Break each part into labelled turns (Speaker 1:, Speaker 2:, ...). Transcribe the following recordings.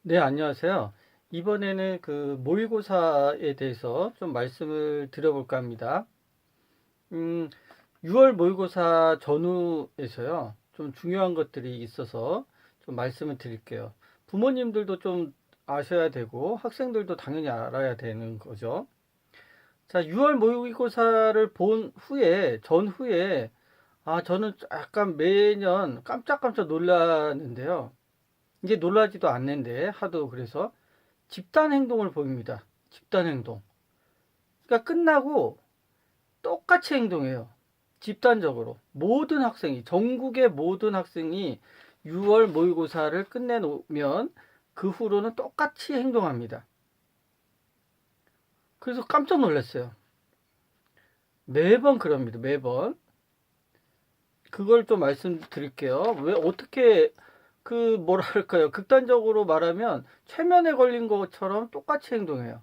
Speaker 1: 네, 안녕하세요. 이번에는 그 모의고사에 대해서 좀 말씀을 드려볼까 합니다. 음, 6월 모의고사 전후에서요, 좀 중요한 것들이 있어서 좀 말씀을 드릴게요. 부모님들도 좀 아셔야 되고, 학생들도 당연히 알아야 되는 거죠. 자, 6월 모의고사를 본 후에, 전후에, 저는 약간 매년 깜짝깜짝 놀라는데요. 이제 놀라지도 않는데, 하도 그래서. 집단 행동을 보입니다. 집단 행동. 그러니까 끝나고 똑같이 행동해요. 집단적으로. 모든 학생이, 전국의 모든 학생이 6월 모의고사를 끝내놓으면 그 후로는 똑같이 행동합니다. 그래서 깜짝 놀랐어요. 매번 그럽니다. 매번. 그걸 좀 말씀드릴게요. 왜, 어떻게, 뭐랄까요. 극단적으로 말하면 최면에 걸린 것처럼 똑같이 행동해요.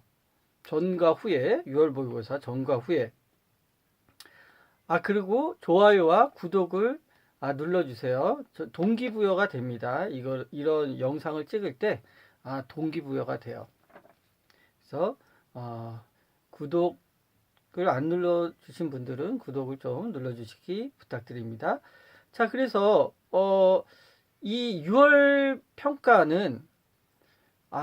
Speaker 1: 전과 후에, 6월 모의고사 전과 후에. 그리고 좋아요와 구독을 눌러주세요. 동기부여가 됩니다. 이런 영상을 찍을 때, 동기부여가 돼요. 그래서, 구독을 안 눌러주신 분들은 구독을 좀 눌러주시기 부탁드립니다. 자, 그래서, 이 6월 평가는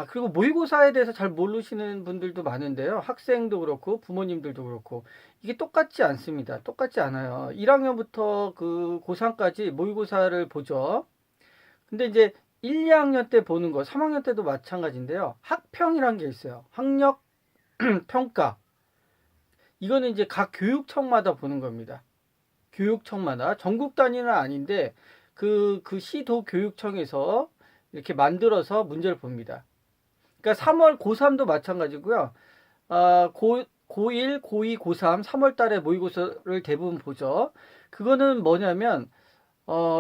Speaker 1: 그리고 모의고사에 대해서 잘 모르시는 분들도 많은데요. 학생도 그렇고 부모님들도 그렇고 이게 똑같지 않습니다. 똑같지 않아요. 1학년부터 그 고3까지 모의고사를 보죠. 근데 이제 1, 2학년 때 보는 거, 3학년 때도 마찬가지인데요. 학평이란 게 있어요. 학력 평가. 이거는 이제 각 교육청마다 보는 겁니다. 교육청마다 전국 단위는 아닌데 그 시도 교육청에서 이렇게 만들어서 문제를 봅니다. 그러니까 3월 고3도 마찬가지고요. 고1, 고2, 고3, 3월 달에 모의고사를 대부분 보죠. 그거는 뭐냐면,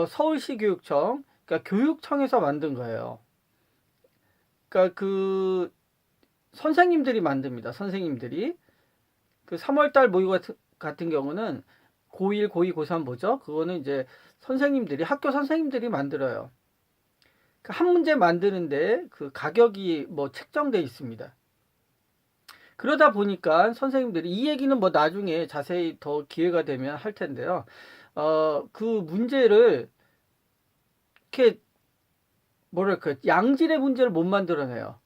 Speaker 1: 서울시 교육청, 그러니까 교육청에서 만든 거예요. 그러니까 선생님들이 만듭니다. 선생님들이. 그 3월 달 모의고사 같은 경우는 고1, 고2, 고3 보죠. 그거는 이제 학교 선생님들이 만들어요. 한 문제 만드는데 그 가격이 뭐 책정돼 있습니다. 그러다 보니까 선생님들이 이 얘기는 뭐 나중에 자세히 더 기회가 되면 할 텐데요. 그 문제를 이렇게 뭐랄까 양질의 문제를 못 만들어내요.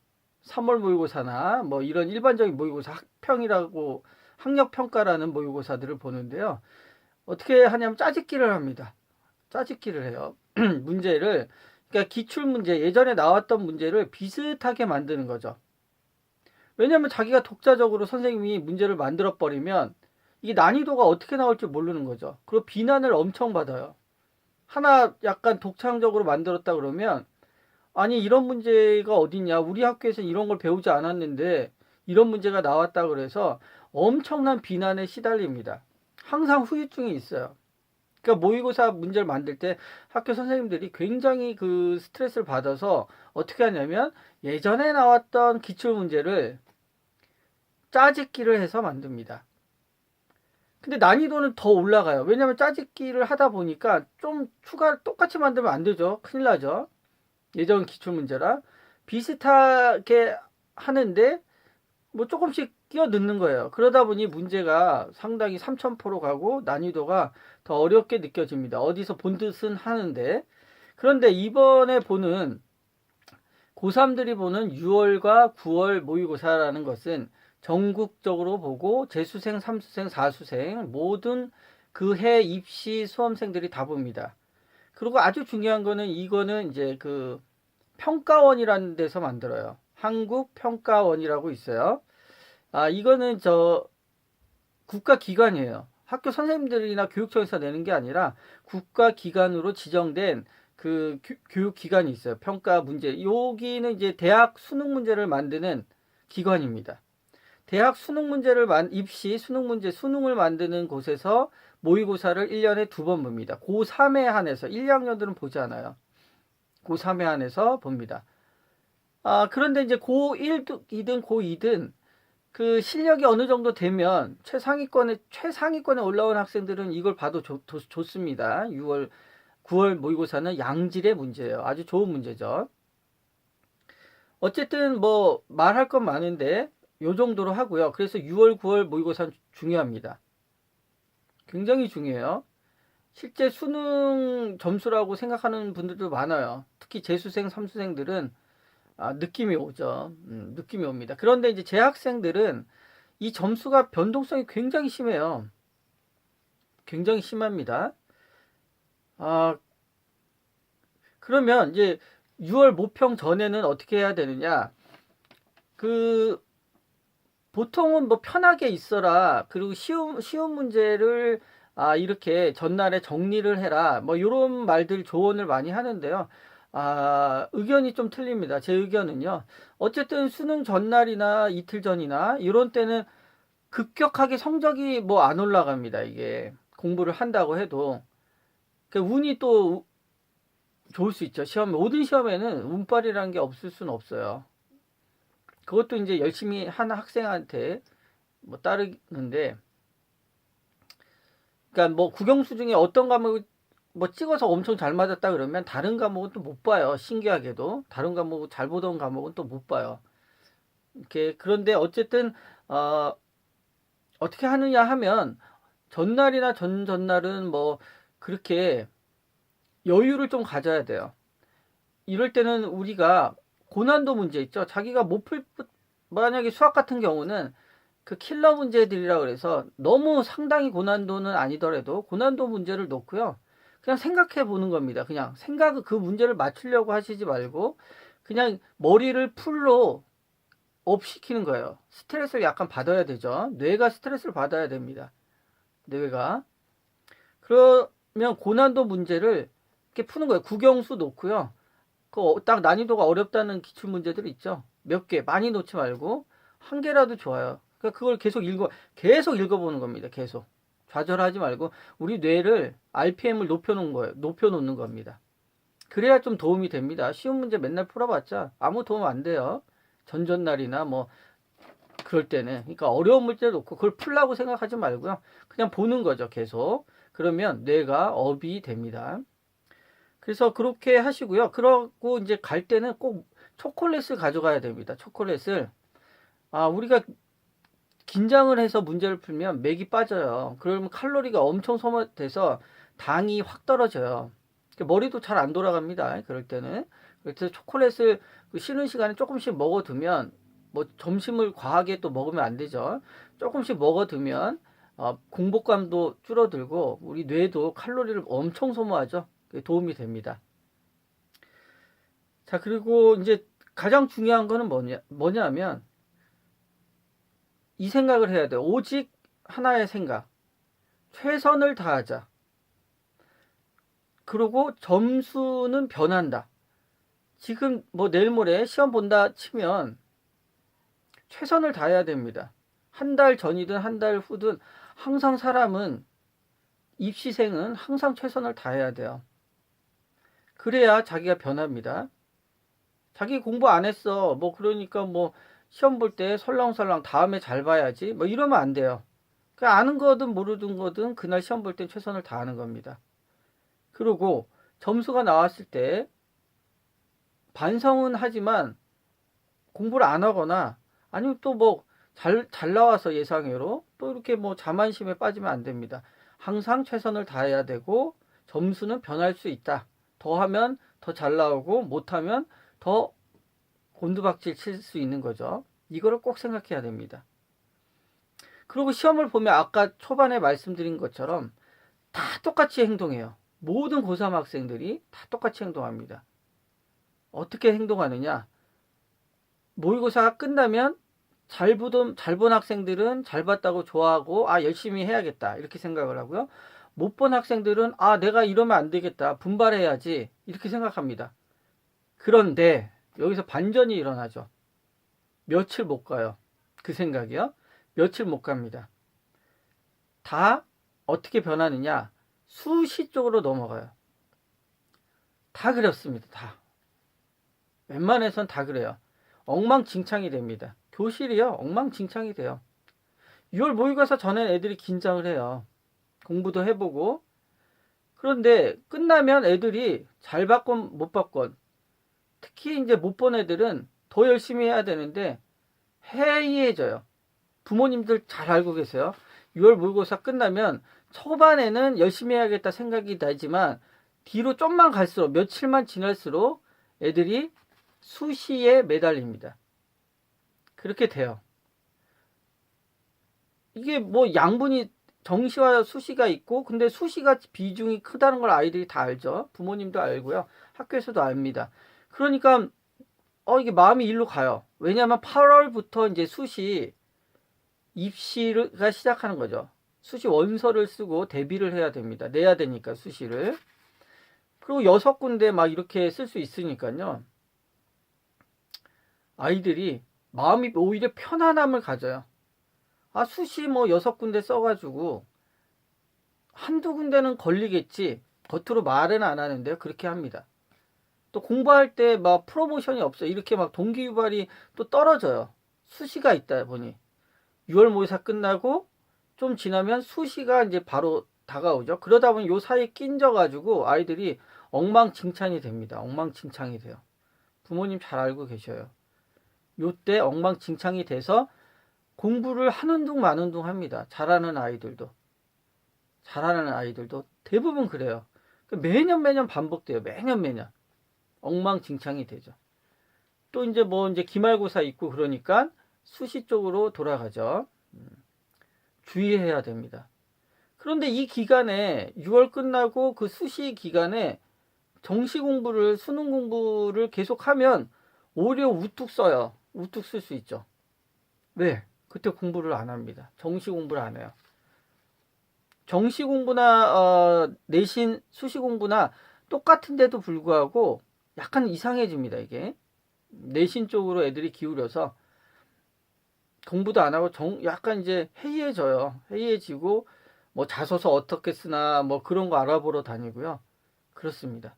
Speaker 1: 3월 모의고사나 뭐 이런 일반적인 모의고사 학평이라고 학력평가라는 모의고사들을 보는데요. 어떻게 하냐면 짜집기를 합니다. 짜집기를 해요. 문제를 그러니까 기출문제 예전에 나왔던 문제를 비슷하게 만드는 거죠. 왜냐면 자기가 독자적으로 선생님이 문제를 만들어 버리면 이게 난이도가 어떻게 나올지 모르는 거죠. 그리고 비난을 엄청 받아요. 하나 약간 독창적으로 만들었다 그러면 아니 이런 문제가 어딨냐 우리 학교에서 이런 걸 배우지 않았는데 이런 문제가 나왔다 그래서 엄청난 비난에 시달립니다. 항상 후유증이 있어요. 그러니까 모의고사 문제를 만들 때 학교 선생님들이 굉장히 그 스트레스를 받아서 어떻게 하냐면 예전에 나왔던 기출 문제를 짜집기를 해서 만듭니다. 근데 난이도는 더 올라가요. 왜냐면 짜집기를 하다 보니까 좀 똑같이 만들면 안 되죠. 큰일 나죠. 예전 기출문제라. 비슷하게 하는데 뭐 조금씩 끼워 넣는 거예요. 그러다 보니 문제가 상당히 3000% 가고 난이도가 더 어렵게 느껴집니다. 어디서 본 듯은 하는데. 그런데 이번에 보는 고3들이 보는 6월과 9월 모의고사라는 것은 전국적으로 보고 재수생, 삼수생, 사수생 모든 그 해 입시 수험생들이 다 봅니다. 그리고 아주 중요한 거는 이거는 이제 그 평가원이라는 데서 만들어요. 한국평가원이라고 있어요. 이거는 국가기관이에요. 학교 선생님들이나 교육청에서 내는 게 아니라 국가기관으로 지정된 그 교육기관이 있어요. 평가 문제. 여기는 이제 대학 수능 문제를 만드는 기관입니다. 대학 수능 문제를 입시 수능 문제 수능을 만드는 곳에서 모의고사를 1년에 2번 봅니다. 고3에 한해서 1, 2학년들은 보지 않아요. 고3에 한해서 봅니다. 그런데 이제 고1이든 고2든 그 실력이 어느 정도 되면 최상위권에 올라온 학생들은 이걸 봐도 좋습니다. 6월, 9월 모의고사는 양질의 문제예요. 아주 좋은 문제죠. 어쨌든 뭐 말할 건 많은데 요 정도로 하고요. 그래서 6월, 9월 모의고사 중요합니다. 굉장히 중요해요. 실제 수능 점수라고 생각하는 분들도 많아요. 특히 재수생, 삼수생들은 느낌이 오죠. 느낌이 옵니다. 그런데 이제 재학생들은 이 점수가 변동성이 굉장히 심해요. 굉장히 심합니다. 아, 그러면 이제 6월 모평 전에는 어떻게 해야 되느냐? 그 보통은 뭐 편하게 있어라. 그리고 쉬운 문제를 이렇게 전날에 정리를 해라. 뭐 이런 말들 조언을 많이 하는데요. 의견이 좀 틀립니다. 제 의견은요. 어쨌든 수능 전날이나 이틀 전이나 이런 때는 급격하게 성적이 뭐 안 올라갑니다. 이게 공부를 한다고 해도 그 운이 또 좋을 수 있죠. 모든 시험에는 운빨이라는 게 없을 수는 없어요. 그것도 이제 열심히 하는 학생한테 뭐 따르는데, 그러니까 뭐 국영수 중에 어떤 과목을 뭐 찍어서 엄청 잘 맞았다 그러면 다른 과목은 또 못 봐요. 신기하게도 다른 과목 잘 보던 과목은 또 못 봐요. 이렇게 그런데 어쨌든 어, 어떻게 하느냐 하면 전날이나 전전날은 뭐 그렇게 여유를 좀 가져야 돼요. 이럴 때는 우리가 고난도 문제 있죠. 자기가 못 풀, 만약에 수학 같은 경우는 그 킬러 문제들이라 그래서 너무 상당히 고난도는 아니더라도 고난도 문제를 놓고요. 그냥 생각해 보는 겁니다. 그냥 그 문제를 맞추려고 하시지 말고 그냥 머리를 풀로 업 시키는 거예요. 스트레스를 약간 받아야 되죠. 뇌가 스트레스를 받아야 됩니다. 뇌가. 그러면 고난도 문제를 이렇게 푸는 거예요. 국영수 놓고요. 딱 난이도가 어렵다는 기출 문제들 있죠. 몇 개, 많이 놓지 말고 한 개라도 좋아요. 그러니까 그걸 계속 읽어보는 겁니다. 계속. 좌절하지 말고 우리 뇌를 RPM을 높여놓은 거예요. 높여놓는 겁니다. 그래야 좀 도움이 됩니다. 쉬운 문제 맨날 풀어봤자 아무 도움 안 돼요. 전전날이나 뭐 그럴 때는. 그러니까 어려운 문제 놓고 그걸 풀라고 생각하지 말고요. 그냥 보는 거죠. 계속. 그러면 뇌가 업이 됩니다. 그래서 그렇게 하시고요. 그러고 이제 갈 때는 꼭 초콜릿을 가져가야 됩니다. 초콜릿을. 우리가 긴장을 해서 문제를 풀면 맥이 빠져요. 그러면 칼로리가 엄청 소모돼서 당이 확 떨어져요. 머리도 잘 안 돌아갑니다. 그럴 때는. 그래서 초콜릿을 그 쉬는 시간에 조금씩 먹어두면 뭐 점심을 과하게 또 먹으면 안 되죠. 조금씩 먹어두면 공복감도 줄어들고 우리 뇌도 칼로리를 엄청 소모하죠. 도움이 됩니다. 자, 그리고 이제 가장 중요한 거는 뭐냐면 이 생각을 해야 돼요. 오직 하나의 생각. 최선을 다하자. 그리고 점수는 변한다. 지금 뭐 내일 모레 시험 본다 치면 최선을 다해야 됩니다. 한 달 전이든 한 달 후든 항상 사람은 입시생은 항상 최선을 다해야 돼요. 그래야 자기가 변합니다. 자기 공부 안 했어. 뭐 그러니까 뭐 시험 볼 때 설렁설렁 다음에 잘 봐야지. 뭐 이러면 안 돼요. 그 아는 거든 모르는 거든 그날 시험 볼 때 최선을 다하는 겁니다. 그리고 점수가 나왔을 때 반성은 하지만 공부를 안 하거나 아니면 또 뭐 잘 나와서 예상외로 또 이렇게 뭐 자만심에 빠지면 안 됩니다. 항상 최선을 다해야 되고 점수는 변할 수 있다. 더 하면 더 잘 나오고 못하면 더 곤두박질 칠 수 있는 거죠. 이거를 꼭 생각해야 됩니다. 그리고 시험을 보면 아까 초반에 말씀드린 것처럼 다 똑같이 행동해요. 모든 고3 학생들이 다 똑같이 행동합니다. 어떻게 행동하느냐? 모의고사가 끝나면 잘 본 학생들은 잘 봤다고 좋아하고 열심히 해야겠다 이렇게 생각을 하고요. 못 본 학생들은 내가 이러면 안 되겠다 분발해야지 이렇게 생각합니다. 그런데 여기서 반전이 일어나죠. 며칠 못 가요. 그 생각이요. 며칠 못 갑니다. 다 어떻게 변하느냐? 수시 쪽으로 넘어가요. 다 그렇습니다. 다. 웬만해선 다 그래요. 엉망진창이 됩니다. 교실이요. 엉망진창이 돼요. 6월 모의고사 전엔 애들이 긴장을 해요. 공부도 해보고. 그런데 끝나면 애들이 잘 봤건 못 봤건 특히 이제 못 본 애들은 더 열심히 해야 되는데 해이해져요. 부모님들 잘 알고 계세요. 6월 모의고사 끝나면 초반에는 열심히 해야겠다 생각이 나지만 뒤로 좀만 갈수록 며칠만 지날수록 애들이 수시에 매달립니다. 그렇게 돼요. 이게 뭐 양분이 정시와 수시가 있고 근데 수시가 비중이 크다는 걸 아이들이 다 알죠. 부모님도 알고요. 학교에서도 압니다. 그러니까 이게 마음이 일로 가요. 왜냐하면 8월부터 이제 수시 입시가 시작하는 거죠. 수시 원서를 쓰고 대비를 해야 됩니다. 내야 되니까 수시를. 그리고 6군데 막 이렇게 쓸 수 있으니까요. 아이들이 마음이 오히려 편안함을 가져요. 아, 수시 뭐 6군데 써가지고 한두 군데는 걸리겠지. 겉으로 말은 안 하는데요. 그렇게 합니다. 또 공부할 때 막 프로모션이 없어요. 이렇게 막 동기유발이 또 떨어져요. 수시가 있다 보니. 6월 모의사 끝나고 좀 지나면 수시가 이제 바로 다가오죠. 그러다 보니 요 사이에 낀져가지고 아이들이 엉망진창이 됩니다. 엉망진창이 돼요. 부모님 잘 알고 계셔요. 요때 엉망진창이 돼서 공부를 하는 둥 마는 둥 합니다. 잘하는 아이들도 대부분 그래요. 매년 반복돼요. 매년 엉망진창이 되죠. 또 이제 이제 기말고사 있고 그러니까 수시 쪽으로 돌아가죠. 주의해야 됩니다. 그런데 이 기간에 6월 끝나고 그 수시 기간에 정시 공부를 수능 공부를 계속하면 오히려 우뚝 써요. 우뚝 쓸 수 있죠. 왜? 그때 공부를 안 합니다. 정시 공부를 안 해요. 정시 공부나 내신 수시 공부나 똑같은데도 불구하고 약간 이상해집니다. 이게 내신 쪽으로 애들이 기울여서 공부도 안 하고 약간 이제 해이해져요. 해이해지고 뭐 자소서 어떻게 쓰나 뭐 그런 거 알아보러 다니고요. 그렇습니다.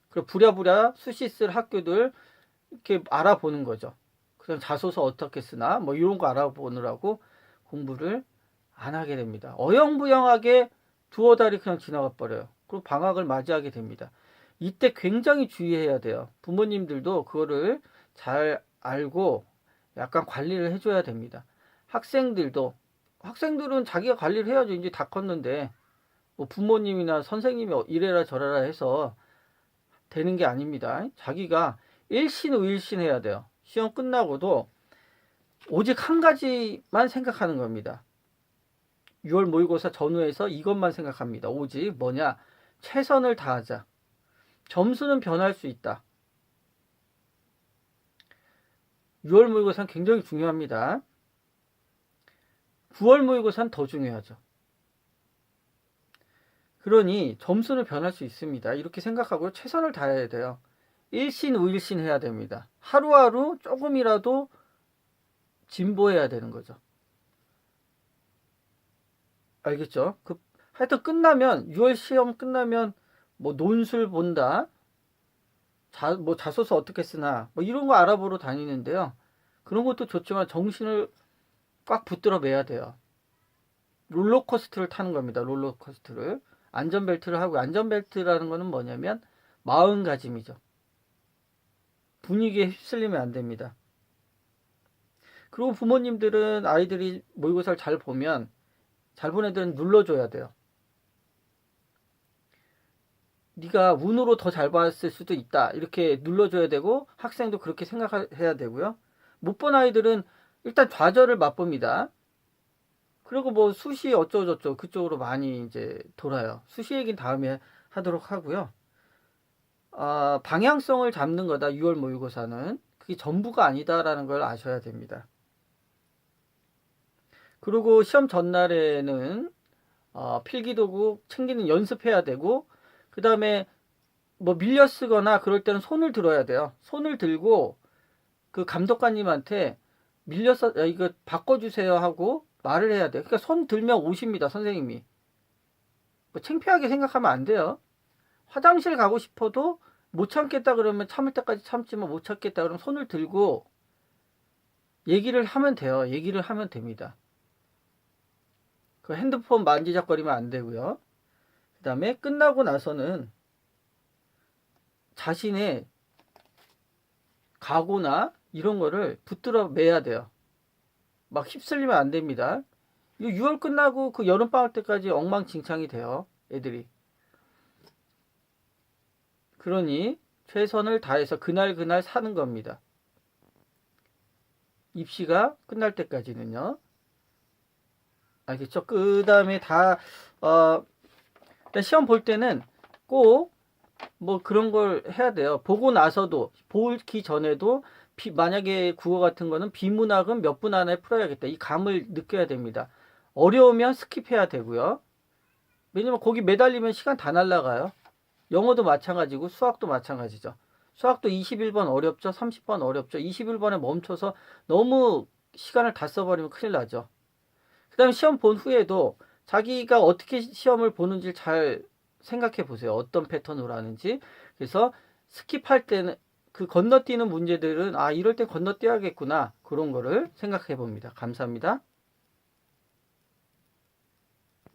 Speaker 1: 그리고 부랴부랴 수시 쓸 학교들 이렇게 알아보는 거죠. 그냥 자소서 어떻게 쓰나 뭐 이런 거 알아보느라고 공부를 안 하게 됩니다. 어영부영하게 두어 달이 그냥 지나가 버려요. 그리고 방학을 맞이하게 됩니다. 이때 굉장히 주의해야 돼요. 부모님들도 그거를 잘 알고 약간 관리를 해줘야 됩니다. 학생들은 자기가 관리를 해야죠. 이제 다 컸는데 뭐 부모님이나 선생님이 이래라 저래라 해서 되는 게 아닙니다. 자기가 일신의일신 해야 돼요. 시험 끝나고도 오직 한 가지만 생각하는 겁니다. 6월 모의고사 전후에서 이것만 생각합니다. 오직 뭐냐? 최선을 다하자. 점수는 변할 수 있다. 6월 모의고사는 굉장히 중요합니다. 9월 모의고사는 더 중요하죠. 그러니 점수는 변할 수 있습니다. 이렇게 생각하고 최선을 다해야 돼요. 일신의일신 해야 됩니다. 하루하루 조금이라도 진보해야 되는 거죠. 알겠죠? 하여튼 끝나면 6월 시험 끝나면 뭐 논술 본다. 자소서 어떻게 쓰나 뭐 이런 거 알아보러 다니는데요. 그런 것도 좋지만 정신을 꽉 붙들어 매야 돼요. 롤러코스터를 타는 겁니다. 롤러코스터를. 안전벨트를 하고 안전벨트라는 거는 뭐냐면 마음가짐이죠. 분위기에 휩쓸리면 안 됩니다. 그리고 부모님들은 아이들이 모의고사를 잘 보면 잘 본 애들은 눌러줘야 돼요. 네가 운으로 더 잘 봤을 수도 있다. 이렇게 눌러줘야 되고 학생도 그렇게 생각해야 되고요. 못 본 아이들은 일단 좌절을 맛봅니다. 그리고 뭐 수시 어쩌고저쩌고 그쪽으로 많이 이제 돌아요. 수시 얘기는 다음에 하도록 하고요. 방향성을 잡는 거다. 6월 모의고사는 그게 전부가 아니다라는 걸 아셔야 됩니다. 그리고 시험 전날에는 필기도구 챙기는 연습해야 되고 그 다음에 뭐 밀려 쓰거나 그럴 때는 손을 들어야 돼요. 손을 들고 그 감독관님한테 밀려서 이거 바꿔주세요 하고 말을 해야 돼요. 그러니까 손 들면 오십니다. 선생님이. 뭐 창피하게 생각하면 안 돼요. 화장실 가고 싶어도 못 참겠다 그러면 참을 때까지 참지만 못 참겠다 그러면 손을 들고 얘기를 하면 돼요. 얘기를 하면 됩니다. 그 핸드폰 만지작거리면 안 되고요. 그 다음에 끝나고 나서는 자신의 각오나 이런 거를 붙들어 매야 돼요. 막 휩쓸리면 안 됩니다. 이거 6월 끝나고 그 여름방학 때까지 엉망진창이 돼요. 애들이. 그러니 최선을 다해서 그날 사는 겁니다. 입시가 끝날 때까지는요. 알겠죠? 그 다음에 일단 시험 볼 때는 꼭 뭐 그런 걸 해야 돼요. 보고 나서도, 보기 전에도, 만약에 국어 같은 거는 비문학은 몇 분 안에 풀어야겠다. 이 감을 느껴야 됩니다. 어려우면 스킵해야 되고요. 왜냐면 거기 매달리면 시간 다 날라가요. 영어도 마찬가지고 수학도 마찬가지죠. 수학도 21번 어렵죠. 30번 어렵죠. 21번에 멈춰서 너무 시간을 다 써버리면 큰일 나죠. 그 다음에 시험 본 후에도 자기가 어떻게 시험을 보는지 잘 생각해 보세요. 어떤 패턴으로 하는지. 그래서 스킵할 때는 그 건너뛰는 문제들은 이럴 때 건너뛰어야겠구나. 그런 거를 생각해 봅니다. 감사합니다.